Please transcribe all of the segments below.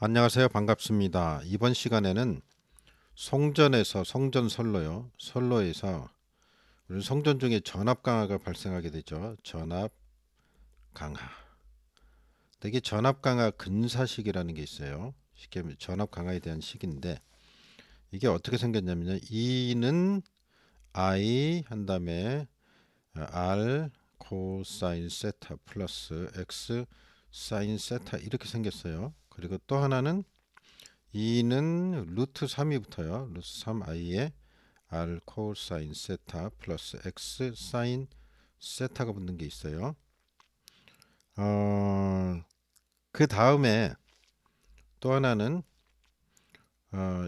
안녕하세요. 반갑습니다. 이번 시간에는 송전에서 송전선로요. 선로에서 우리 송전 중에 전압강화가 발생하게 되죠. 전압강화. 이게 전압강화 근사식이라는 게 있어요. 쉽게 말하면 전압강화에 대한 식인데 이게 어떻게 생겼냐면요. E는 I 한 다음에 R 코사인 세타 플러스 X 사인 세타 이렇게 생겼어요. 그리고 또 하나는 2는 루트 3이 붙어요. 루트 3i에 r 코사인 세타 플러스 x 사인 세타가 붙는 게 있어요. 그 다음에 또 하나는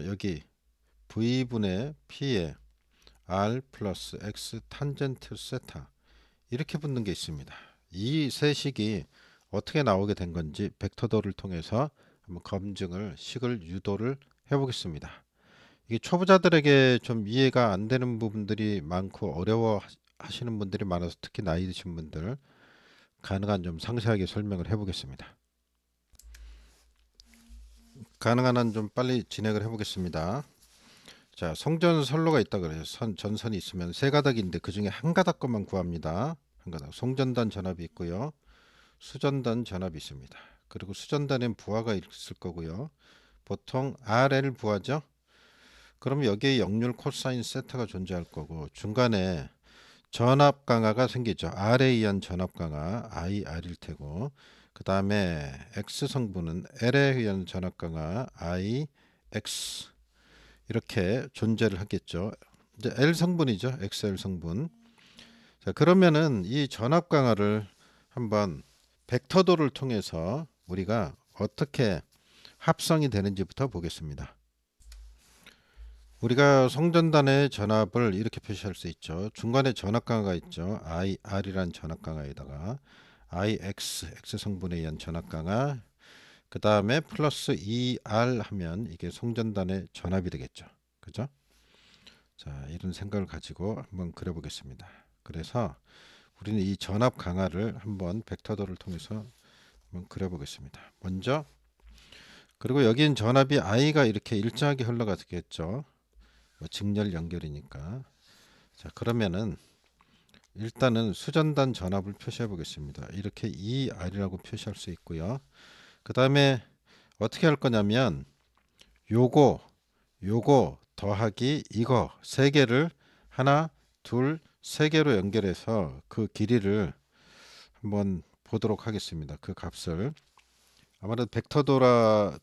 여기 v분의 p에 r 플러스 x 탄젠트 세타 이렇게 붙는 게 있습니다. 이 세 식이 어떻게 나오게 된 건지 벡터도를 통해서 한번 검증을 식을 유도를 해보겠습니다. 이게 초보자들에게 좀 이해가 안 되는 부분들이 많고 어려워 하시는 분들이 많아서 특히 나이 드신 분들 가능한 좀 상세하게 설명을 해 보겠습니다. 가능한 한 좀 빨리 진행을 해 보겠습니다. 자, 송전선로가 있다 그래요. 전선이 있으면 세 가닥인데 그 중에 한 가닥 것만 구합니다. 한 가닥. 송전단 전압이 있고요. 수전단 전압이 있습니다. 그리고 수전단엔 부하가 있을 거고요. 보통 RL 부하죠. 그럼 여기에 역률 코사인 세타가 존재할 거고 중간에 전압 강화가 생기죠. R에 의한 전압 강화 IR일 테고 그 다음에 X 성분은 L에 의한 전압 강화 IX 이렇게 존재를 하겠죠. 이제 L 성분이죠. XL 성분. 자, 그러면은 이 전압 강화를 한번 벡터도를 통해서 우리가 어떻게 합성이 되는지부터 보겠습니다. 우리가 송전단의 전압을 이렇게 표시할 수 있죠. 중간에 전압 강화가 있죠. IR이란 전압 강화에다가 IX, X 성분에 의한 전압 강화, 그 다음에 플러스 ER 하면 이게 송전단의 전압이 되겠죠. 그죠? 자, 이런 생각을 가지고 한번 그려보겠습니다. 그래서 우리는 이 전압 강화를 한번 벡터도를 통해서 한번 그려보겠습니다. 먼저 그리고 여기는 전압이 I가 이렇게 일정하게 흘러가겠죠. 뭐 직렬 연결이니까. 자, 그러면은 일단은 수전단 전압을 표시해 보겠습니다. 이렇게 ER이라고 표시할 수 있고요. 그 다음에 어떻게 할 거냐면 요거 더하기 이거 세 개를 하나 둘 세 개로 연결해서 그 길이를 한번 보도록 하겠습니다. 그 값을 아무래도 벡터도라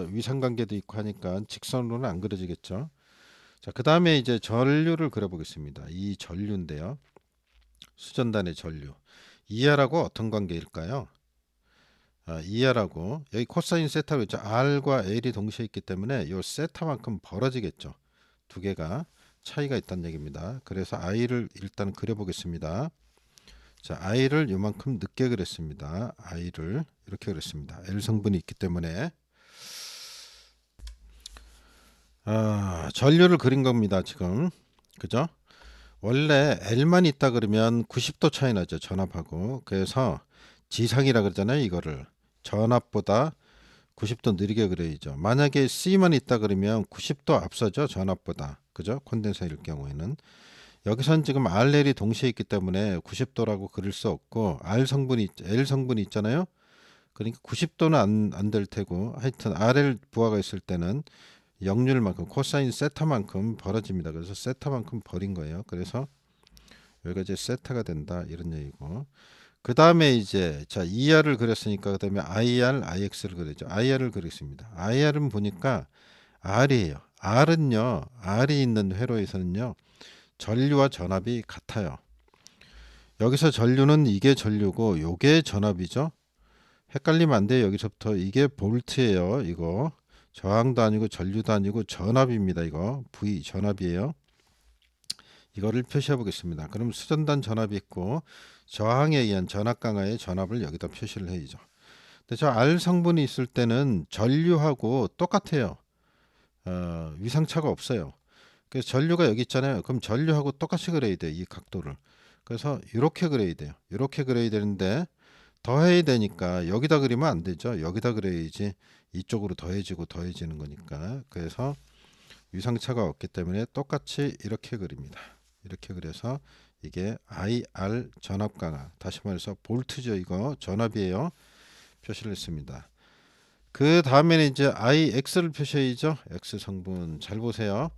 위상관계도 있고 하니까 직선으로는 안 그려지겠죠. 자, 그 다음에 이제 전류를 그려보겠습니다. 이 전류인데요. 수전단의 전류. 이하라고 어떤 관계일까요? 이하라고 여기 코사인 세타로 있죠. R과 L이 동시에 있기 때문에 이 세타만큼 벌어지겠죠. 두 개가 차이가 있다는 얘기입니다. 그래서 I를 일단 그려보겠습니다. 자, I를 이만큼 늦게 그렸습니다. I를 이렇게 그렸습니다. L 성분이 있기 때문에 전류를 그린 겁니다. 지금 그죠? 원래 L만 있다 그러면 90도 차이 나죠. 전압하고. 그래서 지상이라 그러잖아요. 이거를 전압보다 90도 느리게 그려야죠. 만약에 C만 있다 그러면 90도 앞서죠. 전압보다. 그죠? 콘덴서일 경우에는. 여기선 지금 RL이 동시에 있기 때문에 90도라고 그릴 수 없고 L 성분이 있잖아요. 그러니까 90도는 안 될 테고 하여튼 RL 부하가 있을 때는 역률만큼 코사인 세타만큼 벌어집니다. 그래서 세타만큼 버린 거예요. 그래서 여기가 이제 세타가 된다 이런 얘기고 그 다음에 이제 자 ER을 그렸으니까 그 다음에 IR, IX를 그렸죠. IR을 그렸습니다. IR은 보니까 R이에요. R은요 R이 있는 회로에서는요 전류와 전압이 같아요. 여기서 전류는 이게 전류고 요게 전압이죠. 헷갈리면 안 돼요. 여기서부터 이게 볼트예요. 이거 저항도 아니고 전류도 아니고 전압입니다. 이거 V 전압이에요. 이거를 표시해 보겠습니다. 그럼 수전단 전압이 있고 저항에 의한 전압 강화의 전압을 여기다 표시를 해야죠. 근데 저 R 성분이 있을 때는 전류하고 똑같아요. 위상차가 없어요. 그래서 전류가 여기 있잖아요. 그럼 전류하고 똑같이 그려야 돼요. 이 각도를. 그래서 이렇게 그려야 돼요. 이렇게 그려야 되는데 더해야 되니까 여기다 그리면 안 되죠. 여기다 그려야지 이쪽으로 더해지고 더해지는 거니까. 그래서 위상차가 없기 때문에 똑같이 이렇게 그립니다. 이렇게 그려서 이게 IR 전압 강화, 다시 말해서 볼트죠. 이거 전압이에요. 표시를 했습니다. 그 다음에는 이제 IX를 표시해야죠. X 성분 잘 보세요.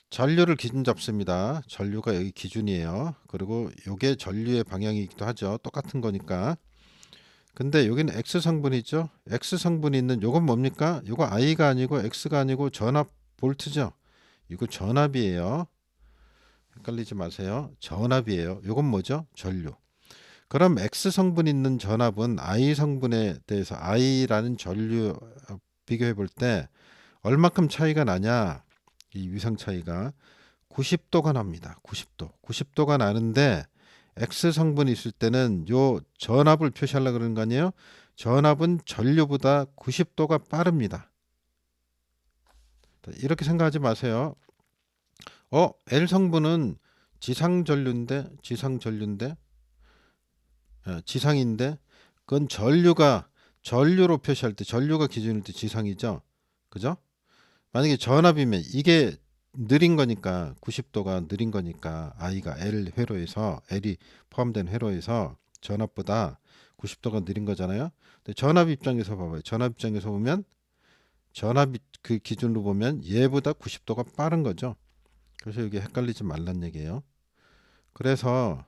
전류를 기준 잡습니다. 전류가 여기 기준이에요. 그리고 요게 전류의 방향이기도 하죠. 똑같은 거니까. 근데 여기는 X 성분이죠. X 성분이 있는 요건 뭡니까? 요거 I가 아니고 X가 아니고 전압 볼트죠. 이거 전압이에요. 헷갈리지 마세요. 전압이에요. 요건 뭐죠? 전류. 그럼 X 성분 있는 전압은 I 성분에 대해서 I라는 전류 비교해 볼 때 얼마큼 차이가 나냐? 이 위상 차이가 90도가 납니다. 90도. 90도가 나는데 X 성분이 있을 때는 요 전압을 표시하려고 그러는 거 아니에요? 전압은 전류보다 90도가 빠릅니다. 이렇게 생각하지 마세요. L 성분은 지상전류인데 지상인데 그건 전류로 표시할 때 전류가 기준일 때 지상이죠. 그죠? 만약에 전압이면 이게 느린 거니까 90도가 느린 거니까 I가 L 회로에서 L이 포함된 회로에서 전압보다 90도가 느린 거잖아요. 근데 전압 입장에서 봐봐요. 전압 입장에서 보면 전압 그 기준으로 보면 얘보다 90도가 빠른 거죠. 그래서 이게 헷갈리지 말란 얘기예요. 그래서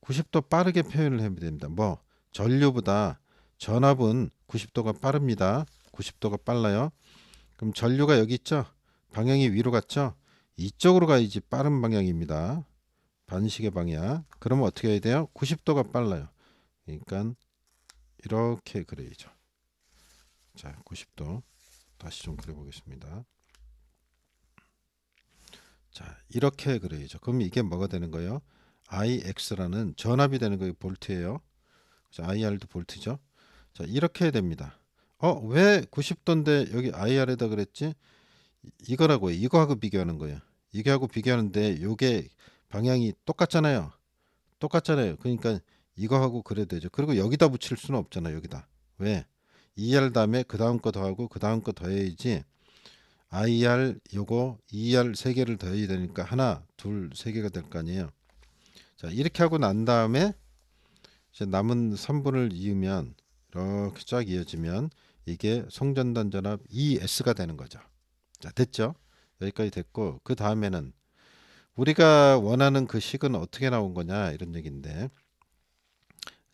90도 빠르게 표현을 해야 됩니다. 뭐 전류보다 전압은 90도가 빠릅니다. 90도가 빨라요. 그럼 전류가 여기 있죠? 방향이 위로 갔죠? 이쪽으로 가야지 빠른 방향입니다. 반시계 방향. 그러면 어떻게 해야 돼요? 90도가 빨라요. 그러니까 이렇게 그려야죠. 자, 90도. 다시 좀 그려보겠습니다. 자, 이렇게 그려야죠. 그럼 이게 뭐가 되는 거예요? IX라는 전압이 되는 거예요. 볼트예요. IR도 볼트죠. 자, 이렇게 됩니다. 왜 90도인데 여기 IR에다 그랬지? 이거라고요. 이거하고 비교하는 거예요. 이거하고 비교하는데 요게 방향이 똑같잖아요. 똑같잖아요. 그러니까 이거하고 그래야 되죠. 그리고 여기다 붙일 수는 없잖아요. 여기다. 왜? ER 다음에 그 다음 거 더하고 그 다음 거 더해야지 IR 요거 ER 세 개를 더해야 되니까 하나, 둘, 세 개가 될 거 아니에요. 자, 이렇게 하고 난 다음에 이제 남은 3분을 이으면 이렇게 쫙 이어지면 이게 송전단 전압 ES가 되는 거죠. 자, 됐죠? 여기까지 됐고 그 다음에는 우리가 원하는 그 식은 어떻게 나온 거냐 이런 얘기인데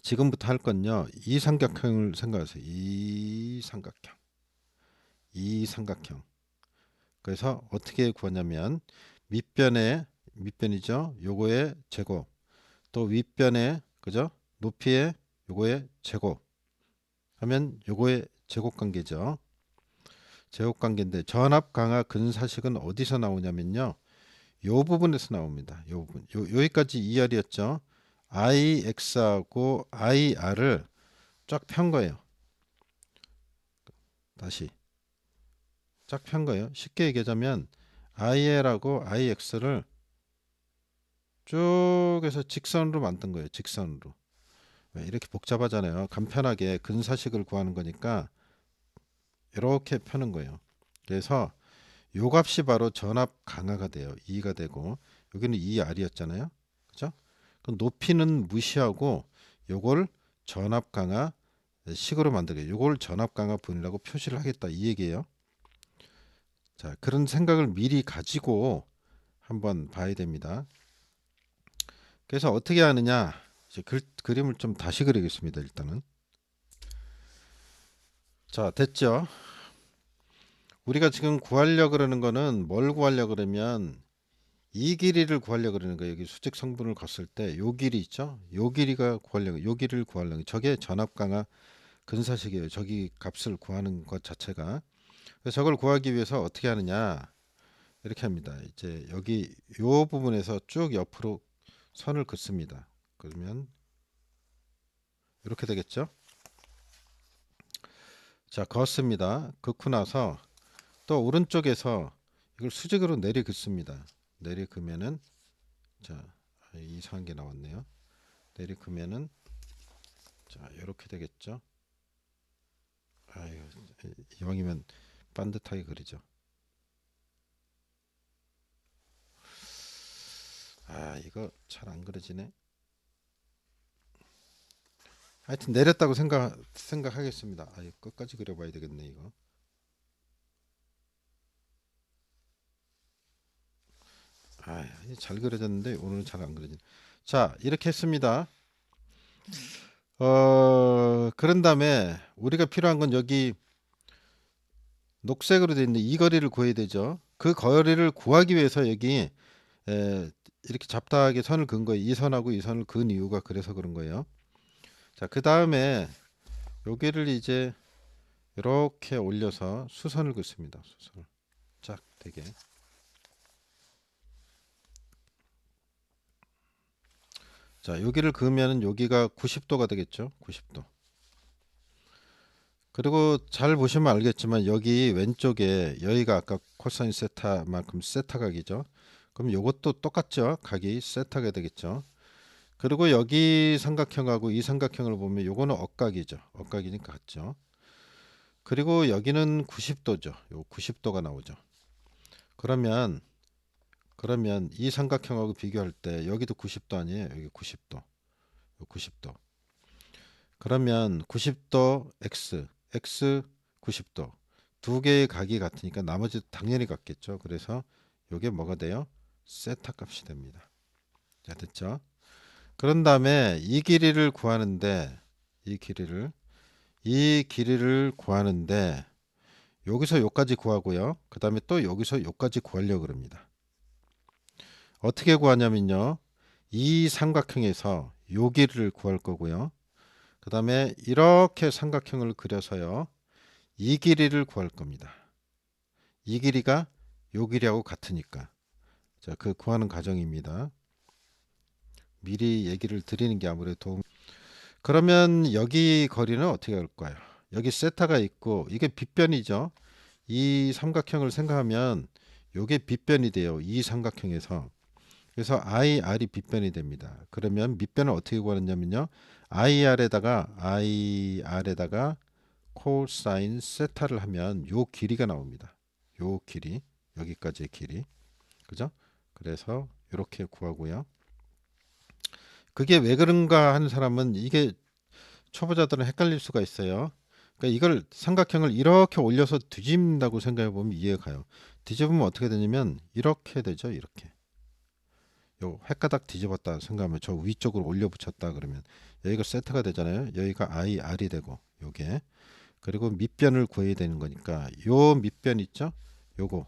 지금부터 할 건요. 이 삼각형을 생각하세요. 이 삼각형. 그래서 어떻게 구하냐면 밑변이죠. 요거의 제곱 또 윗변에 그죠? 높이에 요거의 제곱 하면 요거의 제곱 관계죠. 제곱 관계인데 전압 강화 근사식은 어디서 나오냐면요. 요 부분에서 나옵니다. 요 부분. 여기까지 2R이었죠. IX하고 IR을 쫙 편 거예요. 다시 쫙 편 거예요. 쉽게 얘기하자면 IL하고 IX를 쭉 해서 직선으로 만든 거예요. 직선으로. 왜 이렇게 복잡하잖아요. 간편하게 근사식을 구하는 거니까 이렇게 펴는 거예요. 그래서 요 값이 바로 전압 강화가 돼요. 2가 되고 여기는 2R이었잖아요. 그죠? 그럼 높이는 무시하고 요걸 전압 강화 식으로 만들게. 요걸 전압 강화 분이라고 표시를 하겠다 이 얘기예요. 자, 그런 생각을 미리 가지고 한번 봐야 됩니다. 그래서 어떻게 하느냐? 이제 그림을 좀 다시 그리겠습니다. 일단은. 자, 됐죠? 우리가 지금 구하려고 그러는 거는 뭘 구하려고 그러면 이 길이를 구하려고 그러는 거예요. 여기 수직 성분을 걷을 때 요 길이 있죠? 요 길이가 구하려고 요 길이를 구하려고 저게 전압 강화 근사식이에요. 저기 값을 구하는 것 자체가. 그래서 저걸 구하기 위해서 어떻게 하느냐? 이렇게 합니다. 이제 여기 요 부분에서 쭉 옆으로 선을 긋습니다. 그러면 이렇게 되겠죠? 자, 긋습니다. 긋고 나서 또 오른쪽에서 이걸 수직으로 내리 긋습니다. 내리 그면은 자, 이상한 게 나왔네요. 내리 그면은 자, 이렇게 되겠죠. 아유, 이왕이면 반듯하게 그리죠. 아, 이거 잘 안 그려지네. 하여튼 내렸다고 생각하겠습니다. 아, 이거 끝까지 그려봐야 되겠네 이거. 아, 잘 그려졌는데 오늘은 잘 안 그려지네. 자, 이렇게 했습니다. 그런 다음에 우리가 필요한 건 여기 녹색으로 되어 있는 이 거리를 구해야 되죠. 그 거리를 구하기 위해서 여기 에, 이렇게 잡다하게 선을 그은 거예요. 이 선하고 이 선을 그은 이유가 그래서 그런 거예요. 자, 그 다음에 여기를 이제 이렇게 올려서 수선을 긋습니다. 수선을 쫙 되게. 자, 여기를 그으면은 여기가 90도가 되겠죠. 90도. 그리고 잘 보시면 알겠지만 여기 왼쪽에 여기가 아까 코사인 세타만큼 세타 각이죠. 그럼 요것도 똑같죠. 각이 세타가 되겠죠. 그리고 여기 삼각형하고 이 삼각형을 보면 요거는 억각이죠. 억각이니까 같죠. 그리고 여기는 90도죠. 요 90도가 나오죠. 그러면 이 삼각형하고 비교할 때 여기도 90도 아니에요. 여기 90도. 요 90도. 그러면 90도 x 90도 두 개의 각이 같으니까 나머지 당연히 같겠죠. 그래서 이게 뭐가 돼요? 세타 값이 됩니다. 자, 됐죠? 그런 다음에 이 길이를 이 길이를 구하는데 여기서 여기까지 구하고요. 그 다음에 또 여기서 여기까지 구하려고 그럽니다. 어떻게 구하냐면요. 이 삼각형에서 요 길이를 구할 거고요. 그 다음에 이렇게 삼각형을 그려서요. 이 길이를 구할 겁니다. 이 길이가 요 길이하고 같으니까. 자, 그 구하는 과정입니다. 미리 얘기를 드리는 게 아무래도 도움. 그러면 여기 거리는 어떻게 할까요? 여기 세타가 있고 이게 빗변이죠. 이 삼각형을 생각하면 요게 빗변이 돼요. 이 삼각형에서. 그래서 IR이 빗변이 됩니다. 그러면 밑변을 어떻게 구하느냐면요. IR에다가 코사인 세타를 하면 요 길이가 나옵니다. 요 길이 여기까지의 길이 그죠? 그래서 이렇게 구하고요. 그게 왜 그런가 하는 사람은 이게 초보자들은 헷갈릴 수가 있어요. 그러니까 이걸 삼각형을 이렇게 올려서 뒤집는다고 생각해 보면 이해가 가요. 뒤집으면 어떻게 되냐면 이렇게 되죠. 이렇게. 요 헷가닥 뒤집었다 생각하면 저 위쪽으로 올려 붙였다 그러면 여기가 세트가 되잖아요. 여기가 IR이 되고 요게 그리고 밑변을 구해야 되는 거니까 요 밑변 있죠? 요거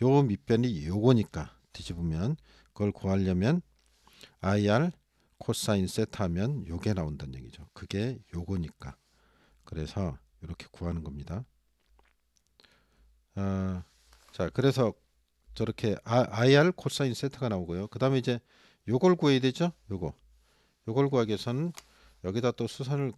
요 밑변이 요거니까 뒤집으면 그걸 구하려면 IR 코사인 세타 하면 요게 나온다는 얘기죠. 그게 요거니까. 그래서 이렇게 구하는 겁니다. 아, 자, 그래서 저렇게 IR 코사인 세타가 나오고요. 그 다음에 이제 요걸 구해야 되죠. 요걸 구하기 위해서는 여기다 또 수선을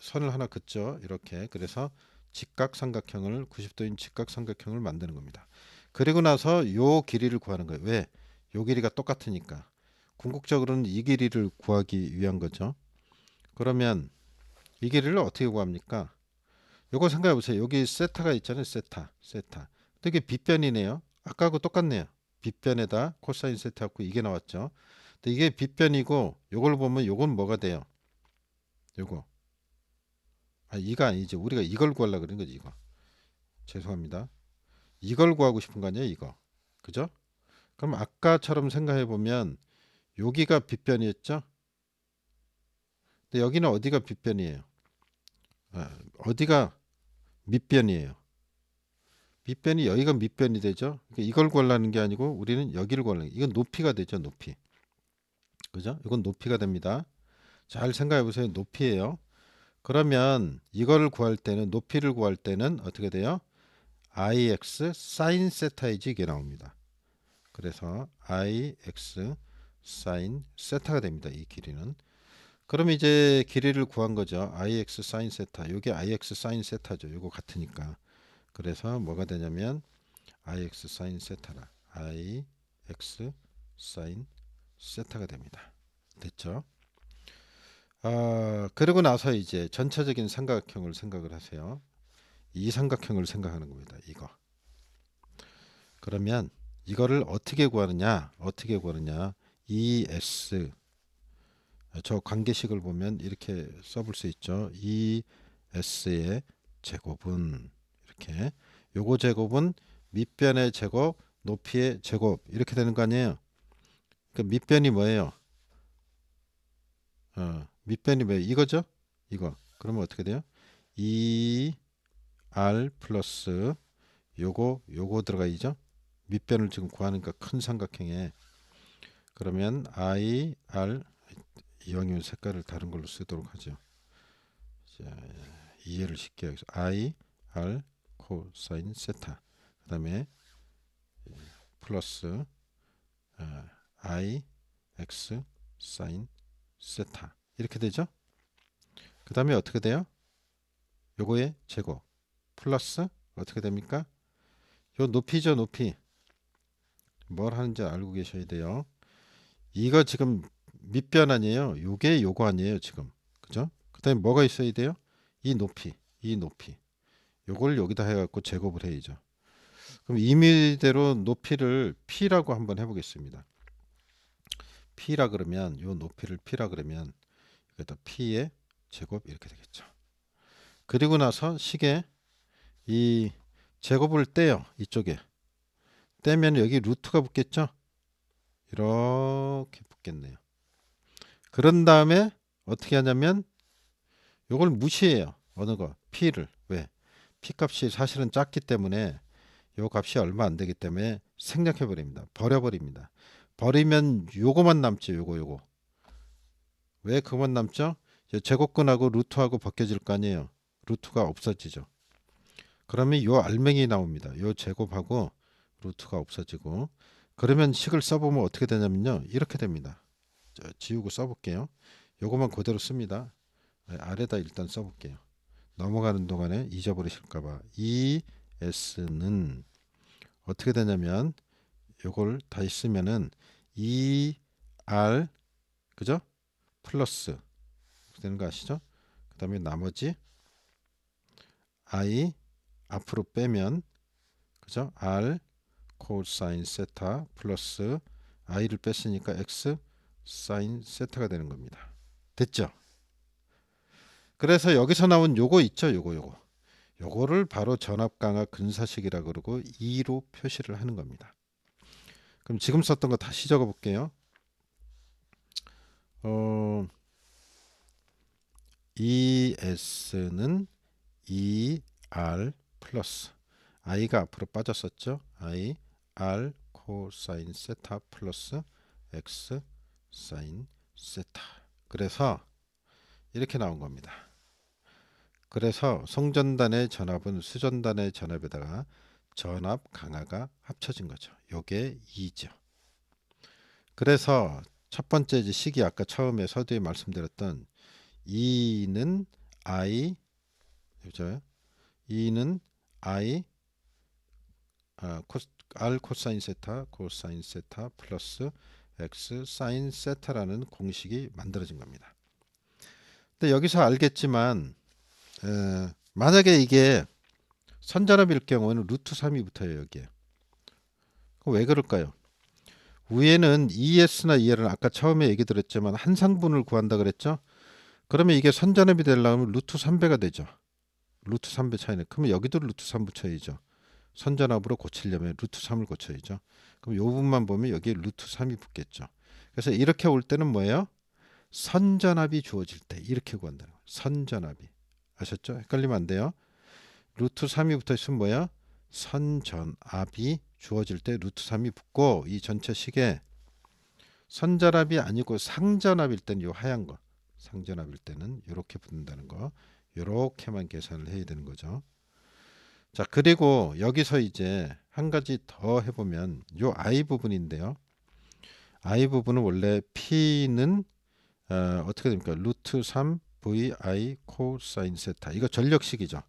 선을 하나 긋죠. 이렇게. 그래서 직각삼각형을 90도인 직각삼각형을 만드는 겁니다. 그리고 나서 요 길이를 구하는 거예요. 왜? 요 길이가 똑같으니까. 궁극적으로는 이 길이를 구하기 위한 거죠. 그러면 이 길이를 어떻게 구합니까? 요거 생각해 보세요. 여기 세타가 있잖아요. 세타. 되게 빗변이네요. 아까하고 똑같네요. 빗변에다 코사인 세타갖고 이게 나왔죠. 근데 이게 빗변이고 요걸 보면 요건 뭐가 돼요? 요거. 아, 이거 아니지. 우리가 이걸 구하려고 그런 거지, 이거. 죄송합니다. 이걸 구하고 싶은 거 아니에요, 이거. 그죠? 그럼 아까처럼 생각해 보면 여기가 빗변이었죠? 근데 여기는 어디가 빗변이에요? 어디가 밑변이에요? 밑변이 여기가 밑변이 되죠? 그러니까 이걸 구하려는 게 아니고 우리는 여기를 구하려는 게 이건 높이가 되죠, 높이. 그죠? 이건 높이가 됩니다. 잘 생각해 보세요. 높이예요. 그러면 이거를 구할 때는 높이를 구할 때는 어떻게 돼요? IX 사인 세타이지 이게 나옵니다. 그래서 IX 사인 세타가 됩니다. 이 길이는. 그럼 이제 길이를 구한 거죠. IX 사인 세타. 이게 IX 사인 세타죠. 이거 같으니까. 그래서 뭐가 되냐면 IX 사인 세타라. IX 사인 세타가 됩니다. 됐죠? 그러고 나서 이제 전체적인 삼각형을 생각을 하세요. 이 삼각형을 생각하는 겁니다. 이거. 그러면 이거를 어떻게 구하느냐? 어떻게 구하느냐? ES 저 관계식을 보면 이렇게 써볼 수 있죠. ES의 제곱은 이렇게 요거 제곱은 밑변의 제곱, 높이의 제곱 이렇게 되는 거 아니에요? 그 밑변이 뭐예요? 밑변이 뭐예요? 이거죠? 이거. 그러면 어떻게 돼요? 2R 플러스 요거 들어가야죠. 밑변을 지금 구하니까 큰 삼각형에 그러면 IR 이왕이면 색깔을 다른 걸로 쓰도록 하죠. 자, 이해를 쉽게 하겠습니다. IR 코사인 세타 그 다음에 플러스 I X 사인 세타 이렇게 되죠. 그 다음에 어떻게 돼요? 요거의 제곱 플러스 어떻게 됩니까? 요 높이죠. 높이 뭘 하는지 알고 계셔야 돼요. 이거 지금 밑변 아니에요. 요게 요거 아니에요. 지금 그죠? 그 다음에 뭐가 있어야 돼요? 이 높이 요걸 여기다 해갖고 제곱을 해야죠. 그럼 임의대로 높이를 P라고 한번 해보겠습니다. P라 그러면 요 높이를 P라 그러면 여기다 P의 제곱 이렇게 되겠죠. 그리고 나서 식에 이 제곱을 떼요. 이쪽에 떼면 여기 루트가 붙겠죠. 이렇게 붙겠네요. 그런 다음에 어떻게 하냐면 요걸 무시해요. 어느 거 P를. 왜? P 값이 사실은 작기 때문에 요 값이 얼마 안 되기 때문에 생략해 버립니다. 버려버립니다. 버리면 요거만 남죠. 요거. 왜 그만 남죠? 제곱근하고 루트하고 벗겨질 거 아니에요. 루트가 없어지죠. 그러면 요 알맹이 나옵니다. 요 제곱하고 루트가 없어지고 그러면 식을 써보면 어떻게 되냐면요. 이렇게 됩니다. 지우고 써볼게요. 요거만 그대로 씁니다. 아래다 일단 써볼게요. 넘어가는 동안에 잊어버리실까봐 ES는 어떻게 되냐면 요걸 다시 쓰면은 ER 그죠? 플러스 되는 거 아시죠? 그 다음에 나머지 I 앞으로 빼면 그죠? R 코사인 세타 플러스 I를 뺐으니까 X 사인 세타가 되는 겁니다. 됐죠? 그래서 여기서 나온 요거 있죠? 요거를 바로 전압강화 근사식이라 그러고 2로 표시를 하는 겁니다. 그럼 지금 썼던 거 다시 적어 볼게요. ES는 ER 플러스 I가 앞으로 빠졌었죠. I R 코사인 세타 플러스 X 사인 세타. 그래서 이렇게 나온 겁니다. 그래서 송전단의 전압은 수전단의 전압에다가 전압 강하가 합쳐진 거죠. 요게 2죠. 그래서 첫 번째 식이 아까 처음에 서두에 말씀드렸던 E는 I 그죠? E는 I R 코사인 세타 플러스 X 사인 세타라는 공식이 만들어진 겁니다. 근데 여기서 알겠지만 만약에 이게 선전압일 경우는 루트 3이 붙어요. 여기에. 왜 그럴까요? 위에는 ES나 EL은 아까 처음에 얘기 드렸지만 한 상분을 구한다 그랬죠? 그러면 이게 선전압이 되려면 루트 3배가 되죠. 루트 3배 차이네. 그러면 여기도 루트 3 붙여야죠. 선전압으로 고치려면 루트 3을 고쳐야죠. 그럼 이 부분만 보면 여기에 루트 3이 붙겠죠. 그래서 이렇게 올 때는 뭐예요? 선전압이 주어질 때 이렇게 구한다는 거예요. 선전압이. 아셨죠? 헷갈리면 안 돼요. 루트 3이 붙어 있으면 뭐야? 선전압이 주어질 때 루트 3이 붙고 이 전체 식에 선전압이 아니고 상전압일 때는 요 하얀 거. 상전압일 때는 이렇게 붙는다는 거. 이렇게만 계산을 해야 되는 거죠. 자, 그리고 여기서 이제 한 가지 더 해보면 요 I 부분인데요. I 부분은 원래 P는 어떻게 됩니까? 루트 3 VI 코사인 세타. 이거 전력식이죠.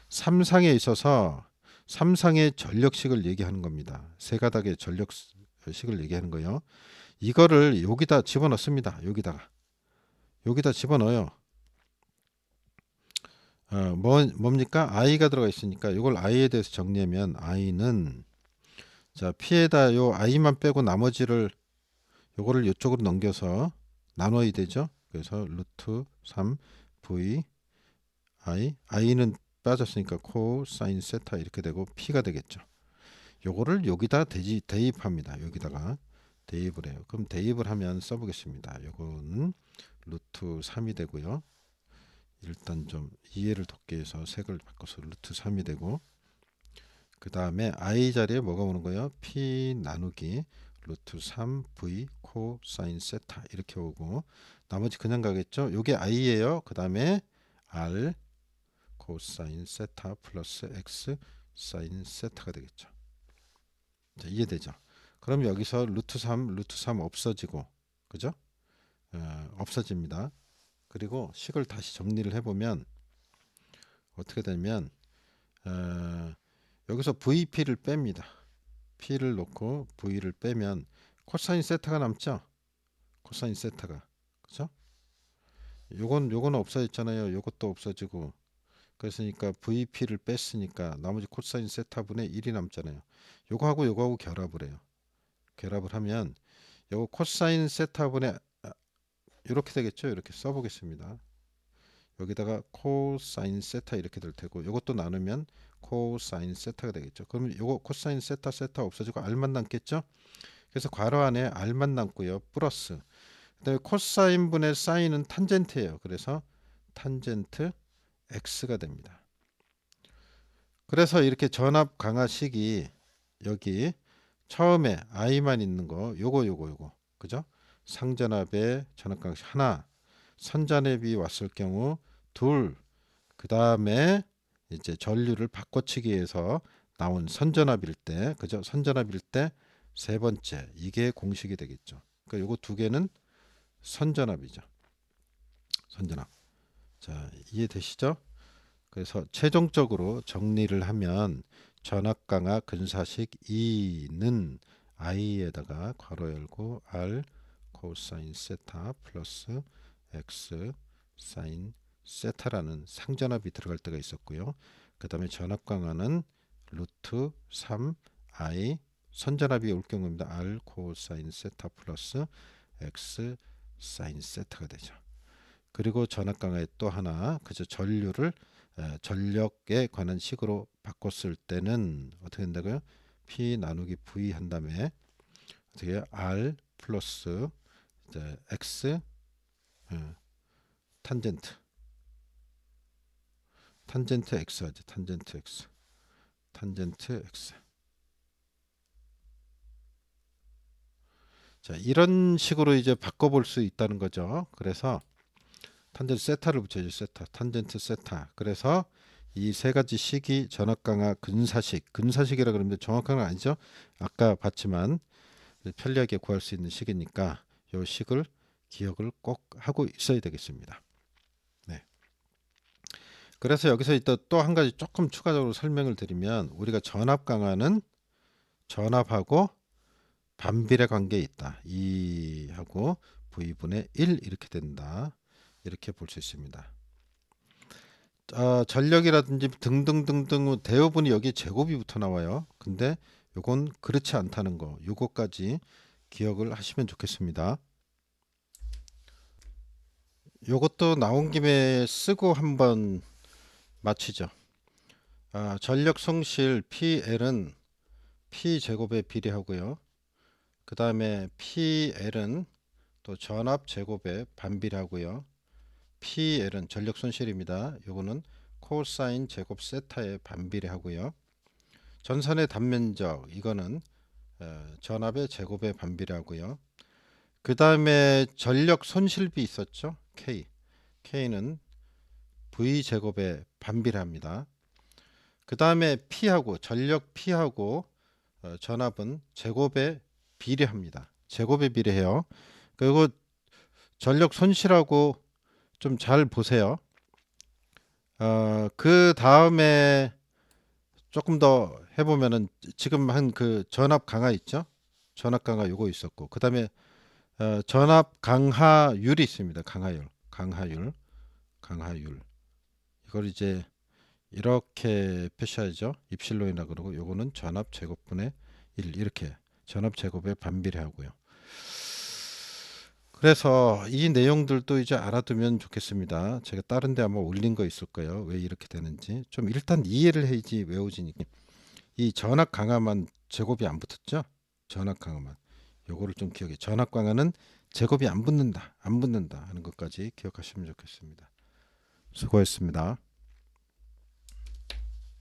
삼상에 있어서 삼상의 전력식을 얘기하는 겁니다. 세 가닥의 전력식을 얘기하는 거예요. 이거를 여기다 집어넣습니다. 여기다가 여기다 집어넣어요. 뭡니까? i가 들어가 있으니까 이걸 i에 대해서 정리하면 i는 자 p에다 요 i만 빼고 나머지를 요거를 이쪽으로 넘겨서 나눠야 되죠. 그래서 루트 3 v i는 빠졌으니까 코사인 세타 이렇게 되고 p가 되겠죠. 요거를 여기다 대입합니다. 여기다가 대입을 해요. 그럼 대입을 하면 써보겠습니다. 요거는 루트 3이 되고요. 일단 좀 이해를 돕기 위해서 색을 바꿔서 루트 3이 되고, 그 다음에 i 자리에 뭐가 오는 거예요? p 나누기 루트 3v 코사인 세타 이렇게 오고, 나머지 그냥 가겠죠. 요게 i예요. 그 다음에 r 코사인 세타 플러스 x 사인 세타가 되겠죠. 자, 이해되죠? 그럼 여기서 루트 3 없어지고, 그죠? 없어집니다. 그리고 식을 다시 정리를 해보면 어떻게 되면 여기서 VP를 뺍니다. P를 놓고 V를 빼면 코사인 세타가 남죠. 코사인 세타가, 그죠? 요건 없어졌잖아요. 요것도 없어지고, 그랬으니까 VP를 뺐으니까 나머지 코사인 세타분의 1이 남잖아요. 요거하고 결합을 해요. 결합을 하면 요거 코사인 세타분의 이렇게 되겠죠. 이렇게 써보겠습니다. 여기다가 코사인 세타 이렇게 될 테고, 이것도 나누면 코사인 세타가 되겠죠. 그러면 요거 코사인 세타 없어지고 r만 남겠죠. 그래서 괄호 안에 r만 남고요. 플러스 그다음에 코사인 분의 사인은 탄젠트예요. 그래서 탄젠트 x가 됩니다. 그래서 이렇게 전압 강화식이 여기 처음에 i만 있는 거 요거 그죠? 상전압의 전압 강화식 하나, 선전압이 왔을 경우 둘, 그 다음에 이제 전류를 바꿔치기해서 나온 선전압일 때, 그죠? 선전압일 때 세 번째, 이게 공식이 되겠죠. 그러니까 요거 두 개는 선전압이죠. 선전압. 자, 이해되시죠? 그래서 최종적으로 정리를 하면 전압 강화 근사식 E는 I에다가 괄호 열고 R 코사인 세타 플러스 X 사인 세타라는 상전압이 들어갈 때가 있었고요. 그 다음에 전압 강화는 루트 3 I 선전압이 올 경우입니다. R 코사인 세타 플러스 X 사인 세타가 되죠. 그리고 전압 강화의 또 하나, 그저 전류를 전력에 관한 식으로 바꿨을 때는 어떻게 된다고요? P 나누기 V 한 다음에 어떻게 해요? R 플러스 이제 X 탄젠트 X 하죠. 탄젠트 X. 자, 이런 식으로 이제 바꿔볼 수 있다는 거죠. 그래서 탄젠트 세타를 붙여줘. 세타 탄젠트 세타. 그래서 이 세 가지 식이 전압 강화 근사식이라 그러는데 정확한 건 아니죠. 아까 봤지만 편리하게 구할 수 있는 식이니까 이 식을 기억을 꼭 하고 있어야 되겠습니다. 네. 그래서 여기서 또 한 가지 조금 추가적으로 설명을 드리면, 우리가 전압 강화는 전압하고 반비례 관계에 있다. 2하고 V분의 1 이렇게 된다. 이렇게 볼 수 있습니다. 전력이라든지 등등등등 대여분이 여기 제곱이 붙어 나와요. 근데 요건 그렇지 않다는 거, 요거까지 기억을 하시면 좋겠습니다. 요것도 나온 김에 쓰고 한번 맞히죠. 전력 성실 PL은 P 제곱에 비례하고요. 그 다음에 PL은 또 전압 제곱에 반비례하고요. PL은 전력 손실입니다. 요거는 코사인 제곱 세타에 반비례하고요. 전선의 단면적 이거는 전압의 제곱에 반비례하고요. 그 다음에 전력 손실비 있었죠. K는 V 제곱에 반비례합니다. 그 다음에 P하고 전력 P하고 전압은 제곱에 비례합니다. 제곱에 비례해요. 그리고 전력 손실하고 좀 잘 보세요. 그 다음에 조금 더 해보면은 지금 한 그 전압 강화 있죠? 전압 강화 요거 있었고, 그 다음에 전압 강하율이 있습니다. 강하율. 강하율, 강하율. 이걸 이제 이렇게 표시하죠. 입실론이라 그러고 요거는 전압 제곱분의 1 이렇게 전압 제곱에 반비례하고요. 그래서 이 내용들도 이제 알아두면 좋겠습니다. 제가 다른 데 아마 올린 거 있을 거예요. 왜 이렇게 되는지. 좀 일단 이해를 해야지 외우지니까. 이 전압 강화만 제곱이 안 붙었죠? 전압 강화만. 요거를 좀 기억해. 전압 강화는 제곱이 안 붙는다. 안 붙는다 하는 것까지 기억하시면 좋겠습니다. 수고했습니다.